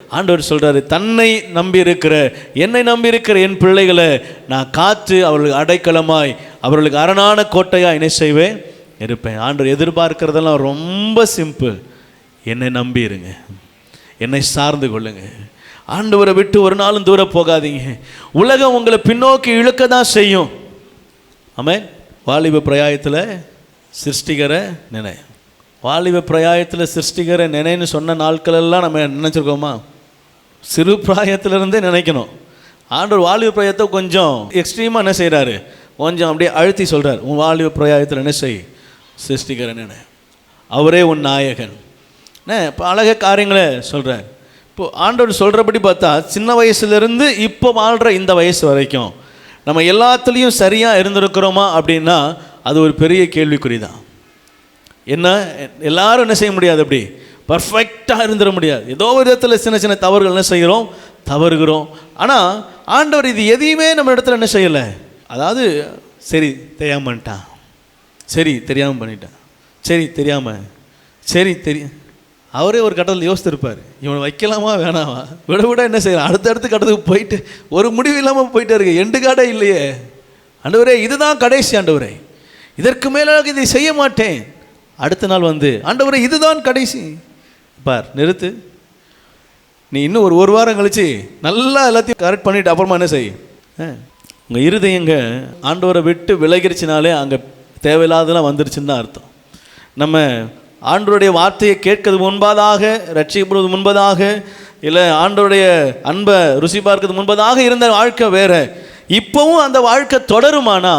ஆண்டவர் சொல்கிறாரு, தன்னை நம்பி இருக்கிற, என்னை நம்பி இருக்கிற என் பிள்ளைகளை நான் காத்து அவர்களுக்கு அடைக்கலமாய், அவர்களுக்கு அரணான கோட்டையாக என்ன செய்வேன், இருப்பேன். ஆண்டவர் எதிர்பார்க்கிறதெல்லாம் ரொம்ப சிம்பிள். என்னை நம்பி இருங்க, என்னை சார்ந்து கொள்ளுங்க. ஆண்டவரை விட்டு ஒரு நாளும் தூரம் போகாதீங்க. உலகம் உங்களை பின்னோக்கி இழுக்க தான் செய்யும். ஆமென். வாலிப பிரயாயத்தில் சிருஷ்டிகரை நினை. வாலிப பிரயாயத்தில் சிருஷ்டிகரை நினைன்னு சொன்ன நாட்களெல்லாம் நம்ம நினச்சிருக்கோமா? சிறு பிராயத்திலிருந்தே நினைக்கணும். ஆண்டவர் வாலிப பிரயாயத்தை கொஞ்சம் எக்ஸ்ட்ரீமாக என்ன செய்கிறாரு, கொஞ்சம் அப்படியே அழுத்தி சொல்கிறார். உன் வாலிப பிரயாயத்தில் என்ன செய், சிருஷ்டிகரை நினை, அவரே உன் நாயகன். இப்போ அழக காரியங்களை சொல்கிறார். இப்போது ஆண்டவர் சொல்கிறபடி பார்த்தா சின்ன வயசுலேருந்து இப்போ வாழ்கிற இந்த வயசு வரைக்கும் நம்ம எல்லாத்துலேயும் சரியாக இருந்திருக்கிறோமா அப்படின்னா அது ஒரு பெரிய கேள்விக்குறி தான். என்ன, எல்லாரும் என்ன செய்ய முடியாது, அப்படி பர்ஃபெக்டாக இருந்துட முடியாது. ஏதோ ஒரு விதத்தில் சின்ன சின்ன தவறுகள் என்ன செய்கிறோம், தவறுகிறோம். ஆனால் ஆண்டவர் இது எதையுமே நம்ம இடத்துல என்ன செய்யலை. அதாவது சரி தெரியாமல் பண்ணிட்டான், சரி தெரியாமல் பண்ணிட்டான், சரி தெரியாமல், சரி தெரியும். அவரே ஒரு கட்டத்தில் யோசித்திருப்பார், இவனை வைக்கலாமா வேணாமா, விட விட என்ன செய்யலாம், அடுத்தடுத்து கட்டத்துக்கு போயிட்டு ஒரு முடிவு இல்லாமல் போயிட்டே இருக்கு. எண்டு காடே இல்லையே. ஆண்டவரே இதுதான் கடைசி, ஆண்டவரே இதற்கு மேலாக இதை செய்ய மாட்டேன். அடுத்த நாள் வந்து, ஆண்டவரே இதுதான் கடைசி, பார் நிறுத்து, நீ இன்னும் ஒரு வாரம் கழிச்சு நல்லா எல்லாத்தையும் கரெக்ட் பண்ணிவிட்டு அப்புறமா என்ன செய். உங்கள் இருதயங்க ஆண்டவரை விட்டு விலகிருச்சினாலே அங்கே தேவையில்லாதெல்லாம் வந்துருச்சுன்னு தான் அர்த்தம். நம்ம ஆண்டவருடைய வார்த்தையை கேட்கறது முன்பதாக, ரட்சிக்கப்படுவது முன்பதாக, இல்லை ஆண்டவருடைய அன்பை ருசி பார்க்கறது முன்பதாக இருந்த வாழ்க்கை வேறு. இப்போவும் அந்த வாழ்க்கை தொடருமானா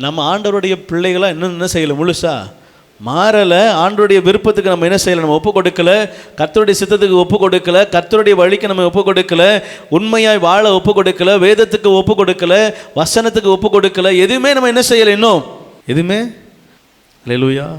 நம்ம ஆண்டவருடைய பிள்ளைகளாக இன்னும் என்ன செய்யலை, முழுசாக மாறலை. ஆண்டவருடைய விருப்பத்துக்கு நம்ம என்ன செய்யலை, நம்ம ஒப்பு கொடுக்கலை. கர்த்தருடைய சித்தத்துக்கு ஒப்பு கொடுக்கலை. கர்த்தருடைய வழிக்கு நம்ம ஒப்பு கொடுக்கலை. உண்மையாய் வாழ ஒப்பு கொடுக்கலை. வேதத்துக்கு ஒப்பு கொடுக்கலை. வசனத்துக்கு ஒப்பு கொடுக்கலை. எதுவுமே நம்ம என்ன செய்யலை, இன்னும் எதுவுமே. அல்லேலூயா.